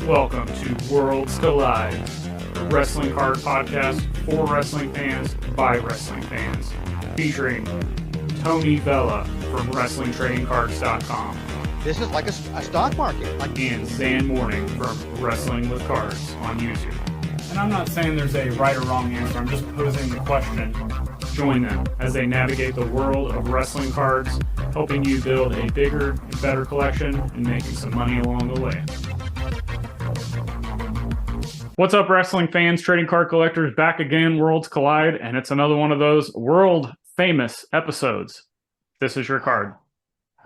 Welcome to Worlds Collide, a wrestling card podcast for wrestling fans by wrestling fans, featuring Tony Vella from WrestlingTradingCards.com. This is like a stock market. And Zhan Morning from Wrestling with Cards on YouTube. And I'm not saying there's a right or wrong answer, I'm just posing the question. Join them as they navigate the world of wrestling cards, helping you build a bigger and better collection and making some money along the way. What's up, wrestling fans, trading card collectors? Back again, Worlds Collide, and it's another one of those world famous episodes. This is your card.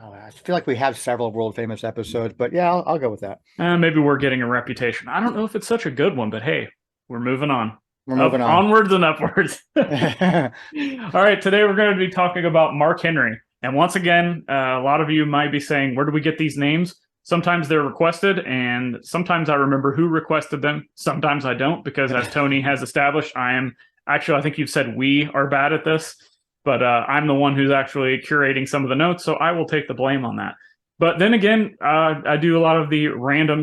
Oh, I feel like we have several world famous episodes, but yeah, I'll go with that. Maybe we're getting a reputation. I don't know if it's such a good one, but hey, we're moving on. We're moving on. Onwards and upwards. All right, today we're going to be talking about Mark Henry. And once again, a lot of you might be saying, where do we get these names? Sometimes they're requested, and sometimes I remember who requested them. Sometimes I don't, because as Tony has established, I think you've said we are bad at this, but I'm the one who's actually curating some of the notes, so I will take the blame on that. But then again, I do a lot of the random,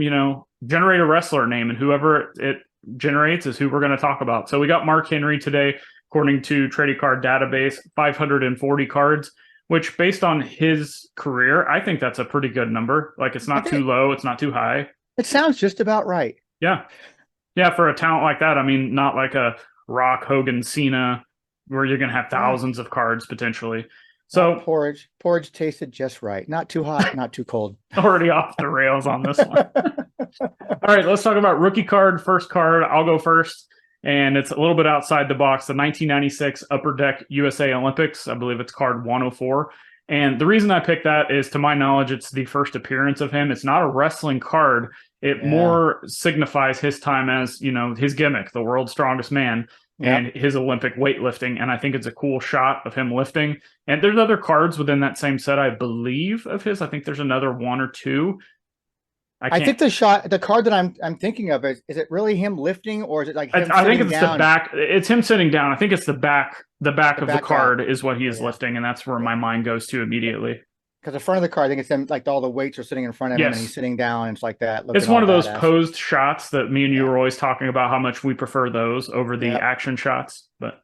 generate a wrestler name, and whoever it generates is who we're going to talk about. So we got Mark Henry today, according to Trading Card Database, 540 cards. Which, based on his career, I think that's a pretty good number. Like, it's not too low, it's not too high. It sounds just about right. Yeah. Yeah, for a talent like that, I mean, not like a Rock, Hogan, Cena, where you're going to have thousands of cards, potentially. So Porridge tasted just right. Not too hot, not too cold. Already off the rails on this one. All right, let's talk about rookie card, first card. I'll go first. And it's a little bit outside the box. The 1996 Upper Deck USA Olympics. I believe it's card 104. And the reason I picked that is, to my knowledge, it's the first appearance of him. It's not a wrestling card. It more signifies his time as, his gimmick, the world's strongest man, and his Olympic weightlifting. And I think it's a cool shot of him lifting. And there's other cards within that same set, I believe, of his. I think there's another one or two. I think the card that I'm thinking of is it really him lifting, or is it like him I think it's down? the back. It's him sitting down. I think it's the back of the card is what he is lifting, and that's where my mind goes to immediately. Because the front of the card, I think it's him, like all the weights are sitting in front of him, and he's sitting down, and it's like that. It's one of those posed shots that me and you were always talking about, how much we prefer those over the action shots. But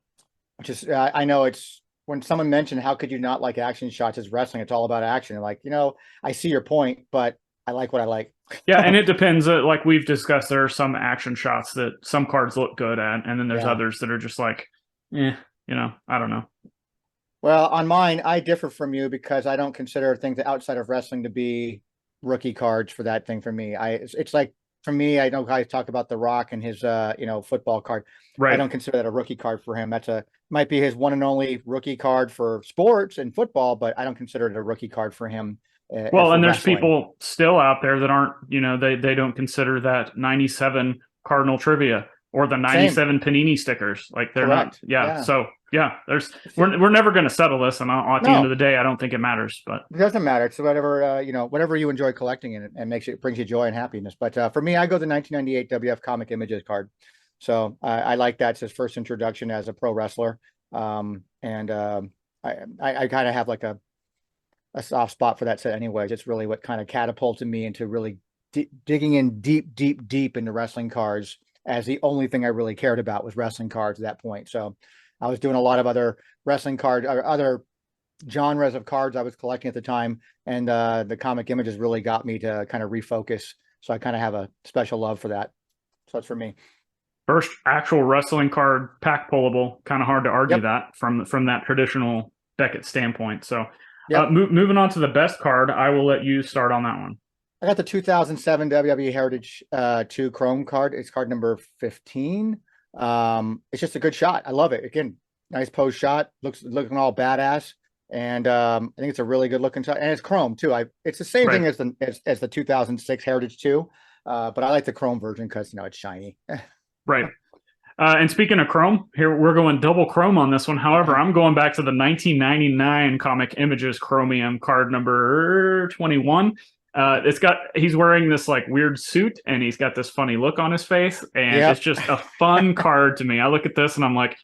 just I know it's, when someone mentioned how could you not like action shots as wrestling, it's all about action. Like, I see your point, but I like what I like. Yeah, and it depends. Like we've discussed, there are some action shots that some cards look good at, and then there's others that are just like, I don't know. Well, on mine, I differ from you because I don't consider things outside of wrestling to be rookie cards for that thing for me. It's like, for me, I know guys talk about The Rock and his, football card. Right. I don't consider that a rookie card for him. Might be his one and only rookie card for sports and football, but I don't consider it a rookie card for him. Well, and there's people still out there that aren't, they don't consider that 97 Cardinal trivia or the 97 Panini stickers. Like they're Correct. not. Yeah. So we're never going to settle this. And at the end of the day, I don't think it matters, but it doesn't matter. It's whatever, whatever you enjoy collecting and brings you joy and happiness. But for me, I go the 1998 WF Comic Images card. So I like that. It's his first introduction as a pro wrestler. I kind of have like a soft spot for that set anyways. It's really what kind of catapulted me into really digging in deep into wrestling cards, as the only thing I really cared about was wrestling cards at that point. So I was doing a lot of other wrestling cards or other genres of cards I was collecting at the time. And the Comic Images really got me to kind of refocus. So I kind of have a special love for that. So that's for me. First actual wrestling card, pack pullable. Kind of hard to argue that from that traditional Beckett standpoint. So moving on to the best card, I will let you start on that one. I got the 2007 WWE Heritage 2 Chrome card. It's card number 15. It's just a good shot. I love it. Again, nice pose shot. Looking all badass. And I think it's a really good looking shot. And it's Chrome too. It's the same thing as the 2006 Heritage 2. But I like the Chrome version because, it's shiny. Right. And speaking of Chrome, here we're going double Chrome on this one. However, I'm going back to the 1999 Comic Images Chromium card number 21. He's wearing this like weird suit and he's got this funny look on his face, and it's just a fun card to me. I look at this and I'm like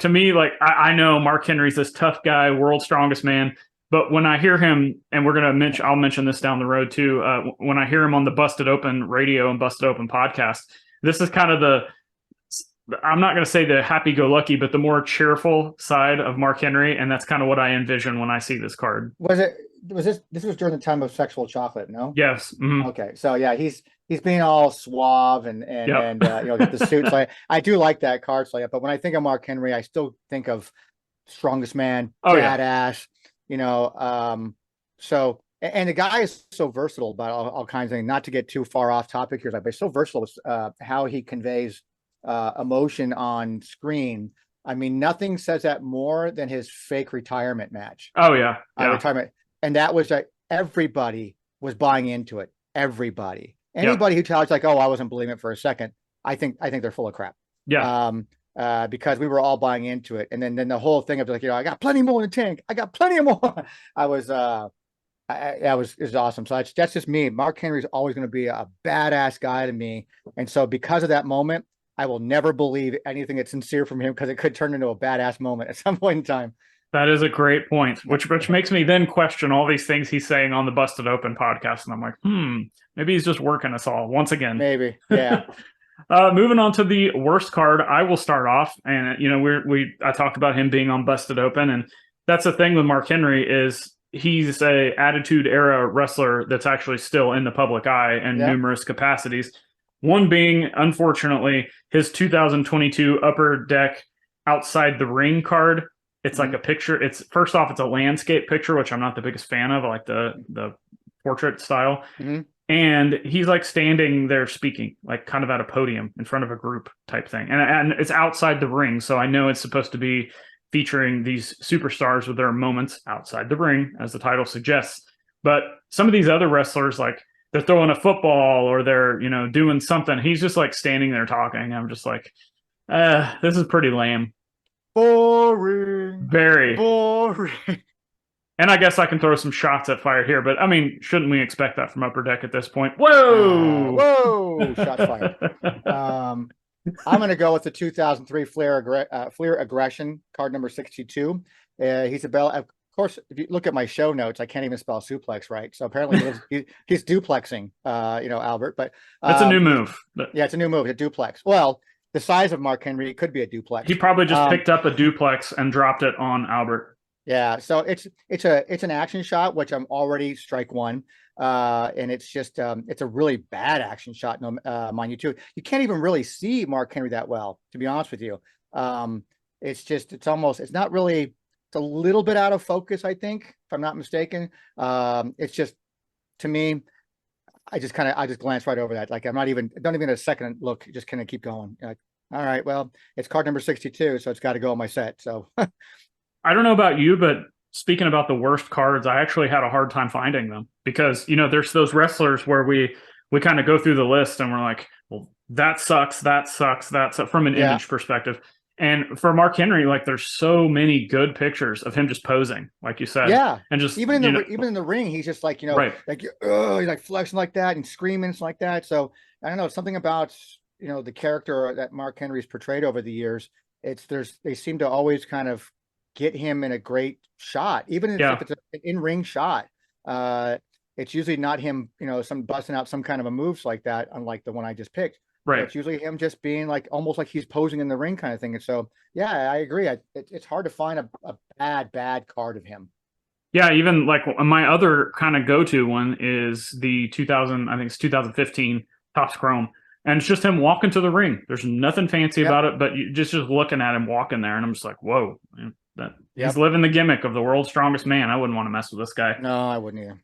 to me, like I know Mark Henry's this tough guy, world's strongest man. But when I hear him, and I'll mention this down the road too. When I hear him on the Busted Open radio and Busted Open podcast, this is kind of I'm not going to say the happy-go-lucky, but the more cheerful side of Mark Henry, and that's kind of what I envision when I see this card. This was during the time of Sexual Chocolate, no? Yes. Mm-hmm. Okay, so yeah, he's being all suave and the suits. Like, I do like that card, but when I think of Mark Henry, I still think of strongest man, badass. So and the guy is so versatile about all kinds of things. Not to get too far off topic here, but he's so versatile with how he conveys emotion on screen. I mean, nothing says that more than his fake retirement match. Oh yeah. Retirement, and that was everybody was buying into it. Everybody, anybody who tells like, "Oh, I wasn't believing it for a second," I think they're full of crap. Yeah. Because we were all buying into it, and then the whole thing of like, I got plenty more in the tank. I got plenty of more. It was awesome. So that's just me. Mark Henry is always going to be a badass guy to me, and so because of that moment, I will never believe anything that's sincere from him because it could turn into a badass moment at some point in time. That is a great point, which makes me then question all these things he's saying on the Busted Open podcast, and I'm like, maybe he's just working us all once again. Maybe, yeah. Moving on to the worst card, I will start off, and I talked about him being on Busted Open, and that's the thing with Mark Henry is he's a Attitude Era wrestler that's actually still in the public eye in numerous capacities. One being, unfortunately, his 2022 Upper Deck Outside the Ring card. It's like a picture. It's first off, it's a landscape picture, which I'm not the biggest fan of. I like the portrait style. And he's like standing there speaking, like kind of at a podium in front of a group type thing. And it's outside the ring. So I know it's supposed to be featuring these superstars with their moments outside the ring, as the title suggests. But some of these other wrestlers, like they're throwing a football or they're, doing something. He's just like standing there talking. I'm just like, this is pretty lame. Boring. Very boring. And I guess I can throw some shots at fire here, but I mean, shouldn't we expect that from Upper Deck at this point? Whoa! Shots fired. I'm going to go with the 2003 Fleer Aggression card number 62. He's a bell. Of course, if you look at my show notes, I can't even spell suplex right. So apparently he's duplexing, Albert. But that's a new move. Yeah, it's a new move. A duplex. Well, the size of Mark Henry could be a duplex. He probably just picked up a duplex and dropped it on Albert. Yeah, so it's an action shot, which I'm already strike one, and it's just it's a really bad action shot, mind you too. You can't even really see Mark Henry that well, to be honest with you. It's a little bit out of focus, I think, if I'm not mistaken. It's just, to me, I just glance right over that. Like don't even a second look, just kind of keep going. Like, all right, well, it's card number 62, so it's got to go on my set. So I don't know about you, but speaking about the worst cards, I actually had a hard time finding them because, there's those wrestlers where we kind of go through the list and we're like, well, that sucks from an image perspective. And for Mark Henry, like there's so many good pictures of him just posing, like you said. Yeah. And just even in the ring, he's just like, right. like he's like flexing like that and screaming like that. So I don't know, something about the character that Mark Henry's portrayed over the years. They seem to always kind of get him in a great shot, even if it's an in-ring shot. It's usually not him, some busting out some kind of a moves like that, unlike the one I just picked. Right. It's usually him just being like almost like he's posing in the ring kind of thing. And so, yeah, I agree. It's hard to find a bad card of him. Yeah, even like my other kind of go-to one is the 2015 Topps Chrome. And it's just him walking to the ring. There's nothing fancy about it, but you just looking at him walking there, and I'm just like, whoa, he's living the gimmick of the world's strongest man. I wouldn't want to mess with this guy. No, I wouldn't either.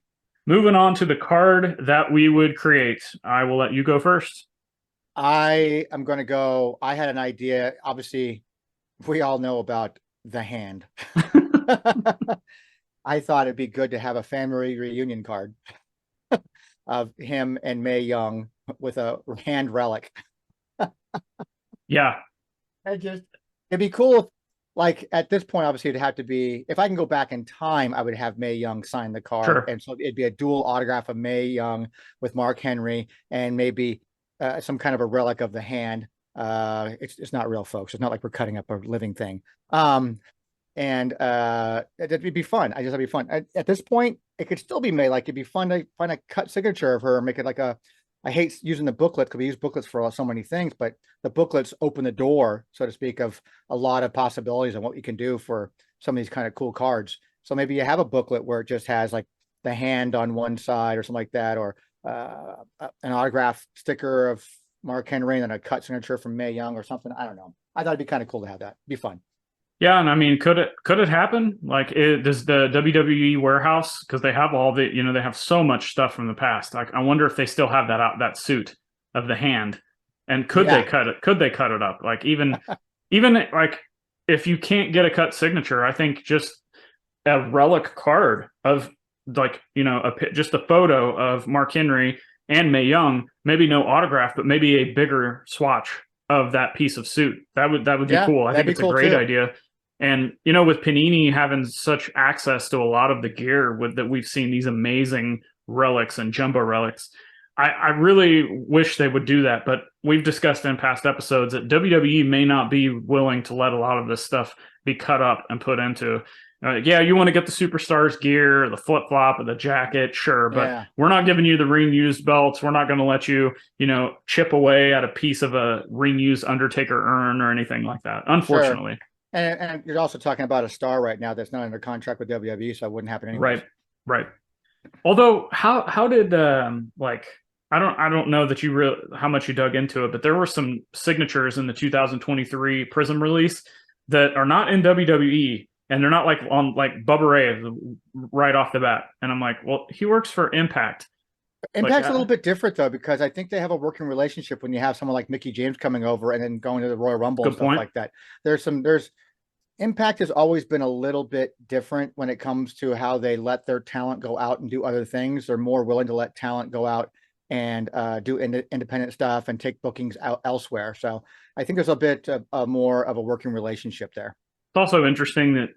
Moving on to the card that we would create. I will let you go first. I am going to go. I had an idea. Obviously, we all know about the hand. I thought it'd be good to have a family reunion card of him and Mae Young with a hand relic. Yeah. It'd be cool if, like, at this point, obviously, it'd have to be, if I can go back in time, I would have Mae Young sign the card. Sure. And so it'd be a dual autograph of Mae Young with Mark Henry and maybe some kind of a relic of the hand. It's not real, folks. It's not like we're cutting up a living thing. and it'd be fun. It'd be fun. At this point, it could still be made. Like it'd be fun to find a cut signature of her, make it like a. I hate using the booklet because we use booklets for so many things, but the booklets open the door, so to speak, of a lot of possibilities and what you can do for some of these kind of cool cards. So maybe you have a booklet where it just has like the hand on one side or something like that, or an autograph sticker of Mark Henry and then a cut signature from Mae Young or something. I don't know. I thought it'd be kind of cool to have that. Be fun. Yeah, and I mean, could it happen? Like, does the WWE warehouse, because they have all the, they have so much stuff from the past. Like, I wonder if they still have that suit of the hand, and could they cut it? Could they cut it up? Like, even like if you can't get a cut signature, I think just a relic card of like just a photo of Mark Henry and Mae Young, maybe no autograph, but maybe a bigger swatch of that piece of suit. That would be cool. I think it's a great idea. And with Panini having such access to a lot of the gear that we've seen, these amazing relics and jumbo relics, I really wish they would do that. But we've discussed in past episodes that WWE may not be willing to let a lot of this stuff be cut up and put into. Yeah, you want to get the superstars gear, the flip flop, or the jacket, sure, but we're not giving you the ring used belts. We're not going to let you, chip away at a piece of a ring used Undertaker urn or anything like that. Unfortunately. Sure. And you're also talking about a star right now that's not under contract with WWE, so it wouldn't happen anyway. Right. Although, how did like I don't know that you how much you dug into it, but there were some signatures in the 2023 Prism release that are not in WWE, and they're not like on like Bubba Ray right off the bat. And I'm like, well, he works for Impact. Impact's a little bit different though, because I think they have a working relationship when you have someone like Mickey James coming over and then going to the Royal Rumble and stuff like that. There's Impact has always been a little bit different when it comes to how they let their talent go out and do other things. They're more willing to let talent go out and do independent stuff and take bookings out elsewhere. So I think there's a bit more of a working relationship there. It's also interesting that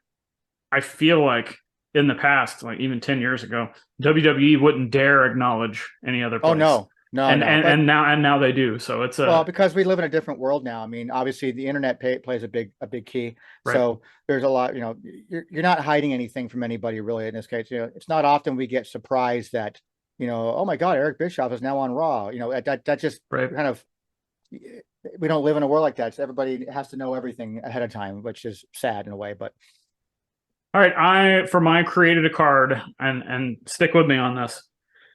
I feel like in the past, like even 10 years ago, WWE wouldn't dare acknowledge any other place. Oh, no. And now they do. So it's because we live in a different world now. I mean, obviously the internet plays a big key. Right. So there's a lot, you're not hiding anything from anybody really in this case. It's not often we get surprised that, oh my God, Eric Bischoff is now on Raw. That just kind of, we don't live in a world like that. So everybody has to know everything ahead of time, which is sad in a way, but. All right, for mine created a card and stick with me on this.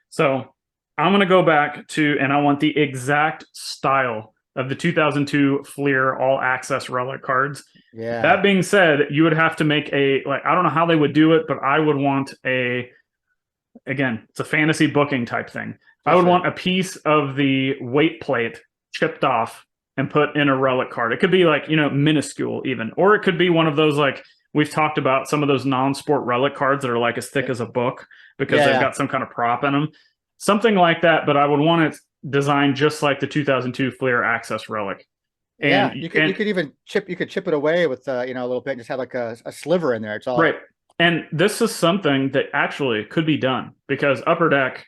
So I'm going to go back to, and I want the exact style of the 2002 Fleer All Access Relic cards. Yeah. That being said, you would have to make I don't know how they would do it, but I would want again, it's a fantasy booking type thing. I would want a piece of the weight plate chipped off and put in a relic card. It could be like, minuscule even, or it could be one of those like, we've talked about some of those non-sport relic cards that are like as thick as a book because they've got some kind of prop in them. Something like that, but I would want it designed just like the 2002 Fleer Access Relic. And you could even chip it away with a little bit and just have like a sliver in there. It's all right. And this is something that actually could be done because Upper Deck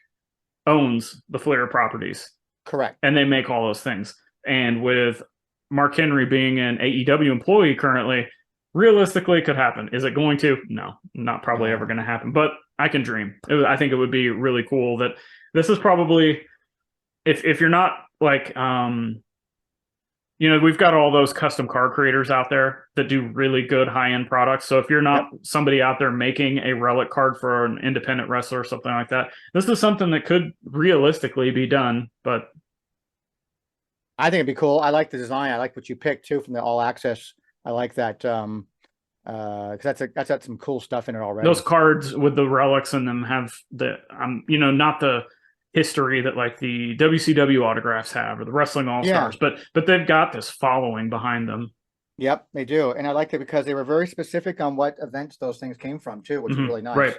owns the Fleer properties. Correct. And they make all those things. And with Mark Henry being an AEW employee currently, realistically, it could happen. Is it going to? No, not probably ever going to happen. But I can dream. I think it would be really cool that this is probably, if you're not like, we've got all those custom card creators out there that do really good high-end products. So if you're not somebody out there making a relic card for an independent wrestler or something like that, this is something that could realistically be done. But I think it'd be cool. I like the design. I like what you picked too from the All Access. I like that because that's got some cool stuff in it already. Those cards with the relics in them have the not the history that like the WCW autographs have or the Wrestling All Stars, but they've got this following behind them. Yep, they do, and I liked it because they were very specific on what events those things came from too, which is really nice. Right.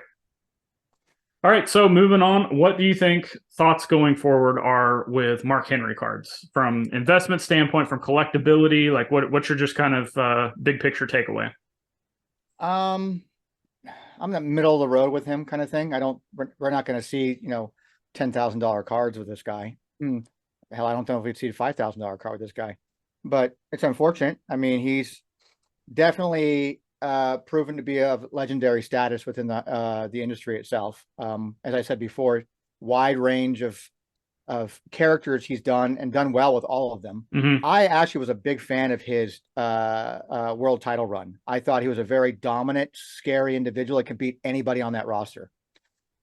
All right, so moving on, what do you think thoughts going forward are with Mark Henry cards from investment standpoint, from collectability? Like, what's your just kind of big picture takeaway? I'm the middle of the road with him kind of thing. We're not going to see $10,000 cards with this guy. Hell, I don't know if we'd see a $5,000 card with this guy, but it's unfortunate. I mean, he's definitely proven to be of legendary status within the industry itself. As I said before, wide range of characters he's done and done well with all of them. Mm-hmm. I actually was a big fan of his world title run. I thought he was a very dominant, scary individual that could beat anybody on that roster.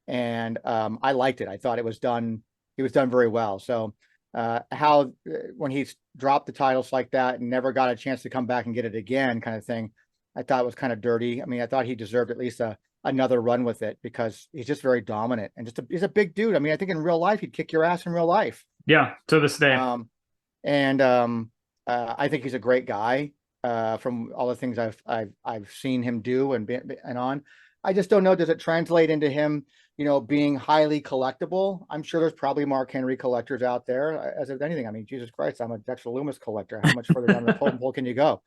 And I liked it. I thought he was done very well. So when he dropped the titles like that and never got a chance to come back and get it again kind of thing, I thought it was kind of dirty. I mean, I thought he deserved at least another run with it because he's just very dominant and he's a big dude. I mean, I think in real life, he'd kick your ass in real life. Yeah, to this day. I think he's a great guy from all the things I've seen him do and on. I just don't know. Does it translate into him, being highly collectible? I'm sure there's probably Mark Henry collectors out there as of anything. I mean, Jesus Christ, I'm a Dexter Loomis collector. How much further down the totem pole can you go?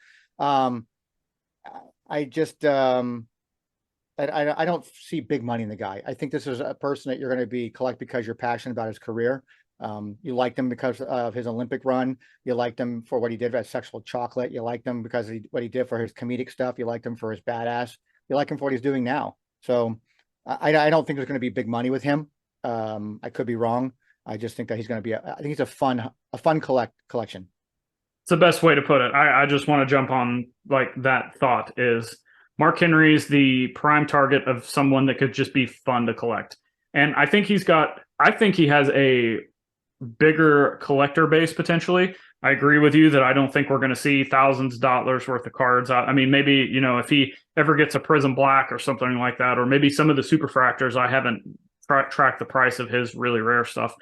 I just, I don't see big money in the guy. I think this is a person that you're going to collect because you're passionate about his career. You liked him because of his Olympic run. You liked him for what he did at Sexual Chocolate. You liked him because what he did for his comedic stuff. You liked him for his badass. You like him for what he's doing now. So I don't think there's going to be big money with him. I could be wrong. I just think that he's going to be I think he's a fun collection. It's the best way to put it. I just want to jump on like that thought is Mark Henry is the prime target of someone that could just be fun to collect. And I think he has a bigger collector base potentially. I agree with you that I don't think we're going to see thousands of dollars worth of cards. I mean, maybe, if he ever gets a Prism Black or something like that, or maybe some of the Superfractors, I haven't tracked the price of his really rare stuff.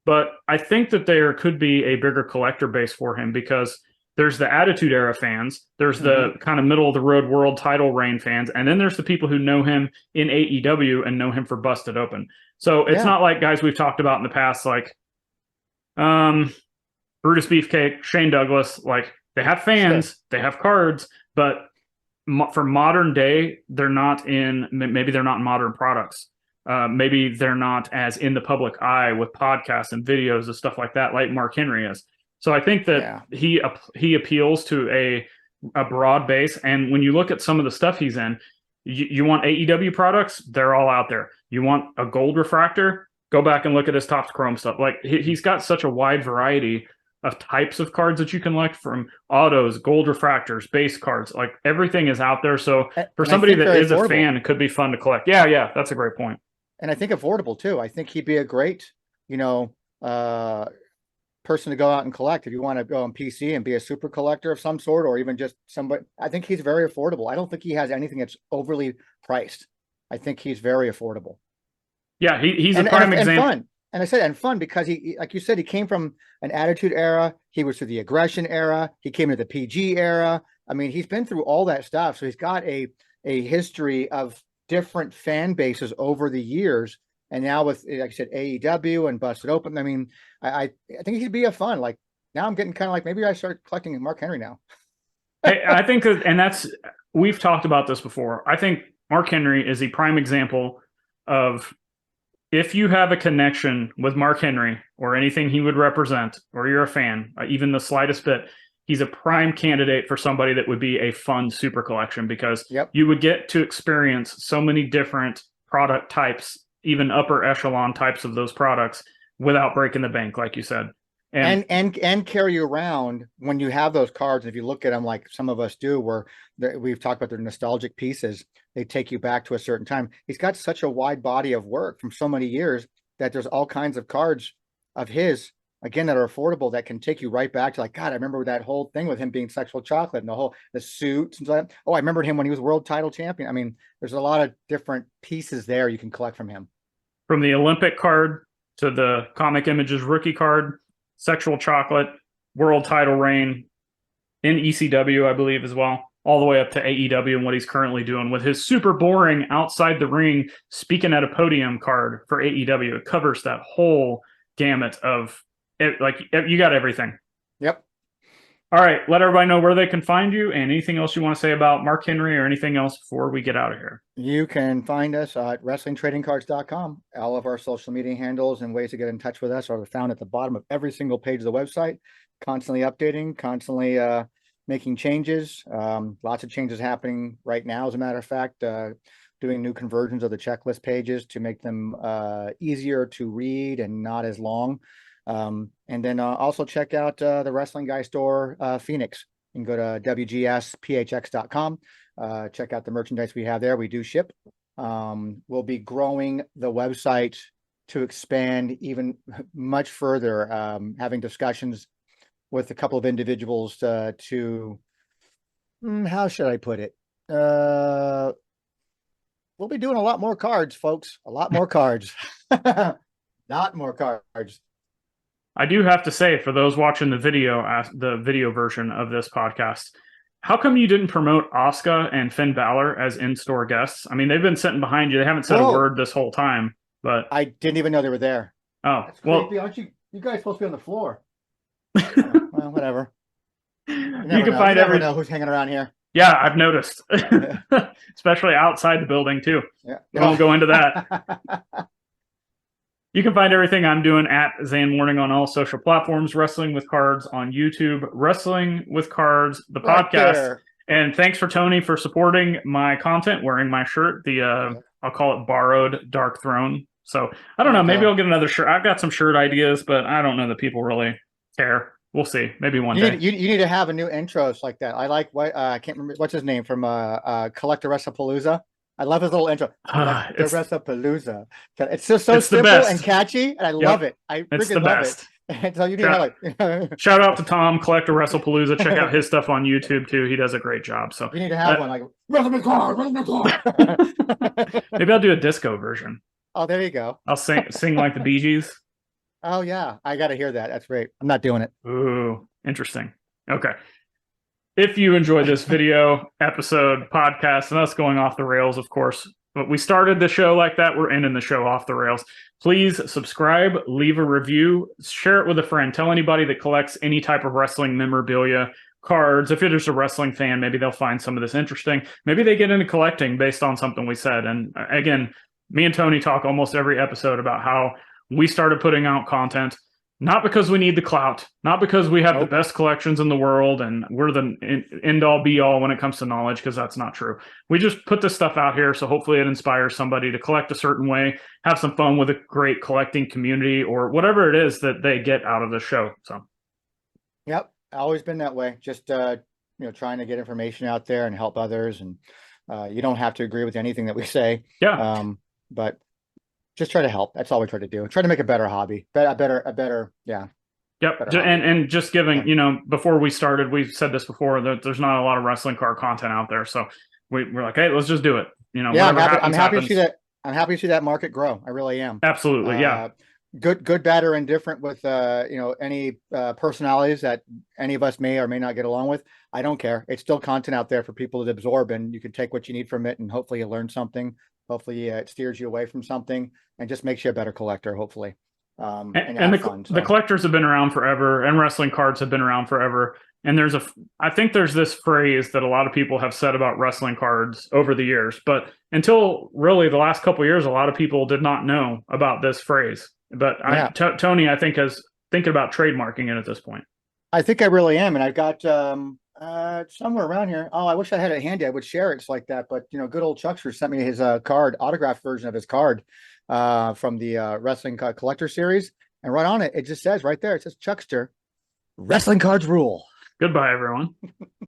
But I think that there could be a bigger collector base for him because there's the Attitude Era fans, there's the kind of middle of the road world title reign fans, and then there's the people who know him in AEW and know him for Busted Open. So it's not like guys we've talked about in the past, like Brutus Beefcake, Shane Douglas, like they have fans, they have cards, but for modern day, they're not in modern products. Maybe they're not as in the public eye with podcasts and videos and stuff like that, like Mark Henry is. So I think that he appeals to a broad base. And when you look at some of the stuff he's in, you want AEW products, they're all out there. You want a gold refractor, go back and look at his Topps Chrome stuff. Like he's got such a wide variety of types of cards that you can collect, from autos, gold refractors, base cards, like everything is out there. So for somebody that is a fan, it could be fun to collect. Yeah, that's a great point. And I think affordable too. I think he'd be a great, person to go out and collect. If you want to go on PC and be a super collector of some sort, or even just somebody, I think he's very affordable. I don't think he has anything that's overly priced. I think he's very affordable. Yeah, he's a prime example. And fun. And I said, and fun because he, like you said, he came from an Attitude Era. He was through the Aggression Era. He came to the PG Era. I mean, he's been through all that stuff. So he's got a history of different fan bases over the years. And now with, like I said, AEW and Busted Open, I mean, I think he'd be a fun. Like now I'm getting kind of like, maybe I start collecting Mark Henry now. I think, we've talked about this before. I think Mark Henry is a prime example of, if you have a connection with Mark Henry or anything he would represent, or you're a fan, even the slightest bit, he's a prime candidate for somebody that would be a fun super collection, because you would get to experience so many different product types, even upper echelon types of those products, without breaking the bank, like you said. And carry around when you have those cards. If you look at them like some of us do, where we've talked about their nostalgic pieces, they take you back to a certain time. He's got such a wide body of work from so many years that there's all kinds of cards of his, again, that are affordable, that can take you right back to, like, God, I remember that whole thing with him being Sexual Chocolate and the suits and stuff. Oh, I remembered him when he was world title champion. I mean, there's a lot of different pieces there you can collect from him. From the Olympic card to the Comic Images rookie card, Sexual Chocolate, world title reign in ECW, I believe, as well, all the way up to AEW and what he's currently doing with his super boring outside the ring speaking at a podium card for AEW. It covers that whole gamut of it, like, you got everything. Yep. All right, let everybody know where they can find you, and anything else you want to say about Mark Henry or anything else before we get out of here. You can find us at WrestlingTradingCards.com. All of our social media handles and ways to get in touch with us are found at the bottom of every single page of the website. Constantly updating, constantly making changes. Lots of changes happening right now, as a matter of fact, doing new conversions of the checklist pages to make them easier to read and not as long. And then also check out the Wrestling Guy store, Phoenix. You can go to wgsphx.com. Check out the merchandise we have there. We do ship. We'll be growing the website to expand even much further, having discussions with a couple of individuals to how should I put it? We'll be doing a lot more cards, folks. A lot more cards. Not more cards. I do have to say, for those watching the video version of this podcast, how come you didn't promote Asuka and Finn Balor as in-store guests? I mean, they've been sitting behind you. They haven't said a word this whole time, but I didn't even know they were there. Oh, that's well, creepy. Aren't you guys supposed to be on the floor? Well, whatever. You can find never know who's hanging around here. Yeah, I've noticed, especially outside the building too. Yeah. We won't go into that. You can find everything I'm doing at Zhan Warning on all social platforms, Wrestling with Cards on YouTube, Wrestling with Cards, the podcast. There. And thanks for Tony for supporting my content, wearing my shirt, I'll call it borrowed Dark Throne. So I don't know, maybe I'll get another shirt. I've got some shirt ideas, but I don't know that people really care. We'll see. Maybe one day. You need to have a new intros like that. I like what I can't remember what's his name from Collectawrestlepalooza. I love his little intro. Collectawrestlepalooza. It's just so simple and catchy, and I love it. I freaking love it. And so you need shout out to Tom, Collectawrestlepalooza. Check out his stuff on YouTube too. He does a great job. So you need to have one like maybe I'll do a disco version. Oh, there you go. I'll sing like the Bee Gees. Oh yeah, I got to hear that. That's great. I'm not doing it. Ooh, interesting. Okay. If you enjoyed this video, episode, podcast, and us going off the rails, of course, but we started the show like that, we're ending the show off the rails. Please subscribe, leave a review, share it with a friend. Tell anybody that collects any type of wrestling memorabilia, cards. If you're just a wrestling fan, maybe they'll find some of this interesting. Maybe they get into collecting based on something we said. And again, me and Tony talk almost every episode about how we started putting out content, not because we need the clout, not because we have the best collections in the world and we're the end-all be-all when it comes to knowledge, because that's not true. We just put this stuff out here, so hopefully it inspires somebody to collect a certain way, have some fun with a great collecting community, or whatever it is that they get out of the show. So, yep, always been that way. Just trying to get information out there and help others, and you don't have to agree with anything that we say. Yeah, but just try to help. That's all we try to do. Try to make a better hobby, a better, yeah. Yep. And just giving, before we started, we've said this before, that there's not a lot of wrestling card content out there. So we're like, hey, let's just do it. Yeah, I'm happy to see that. I'm happy to see that market grow. I really am. Absolutely. Yeah. Good, bad, or indifferent with, any personalities that any of us may or may not get along with. I don't care. It's still content out there for people to absorb, and you can take what you need from it, and hopefully you learn something. Hopefully it steers you away from something and just makes you a better collector, hopefully. And the collectors have been around forever, and wrestling cards have been around forever. And I think there's this phrase that a lot of people have said about wrestling cards over the years, but until really the last couple of years, a lot of people did not know about this phrase. But Tony, I think, is thinking about trademarking it at this point. I think I really am. And I've got somewhere around here. Oh, I wish I had it handy. I would share it. It's like that. But, good old Chuckster sent me his autographed version of his card from the Wrestling Collector Series. And right on it, it just says right there, it says Chuckster, Wrestling Cards Rule. Goodbye, everyone.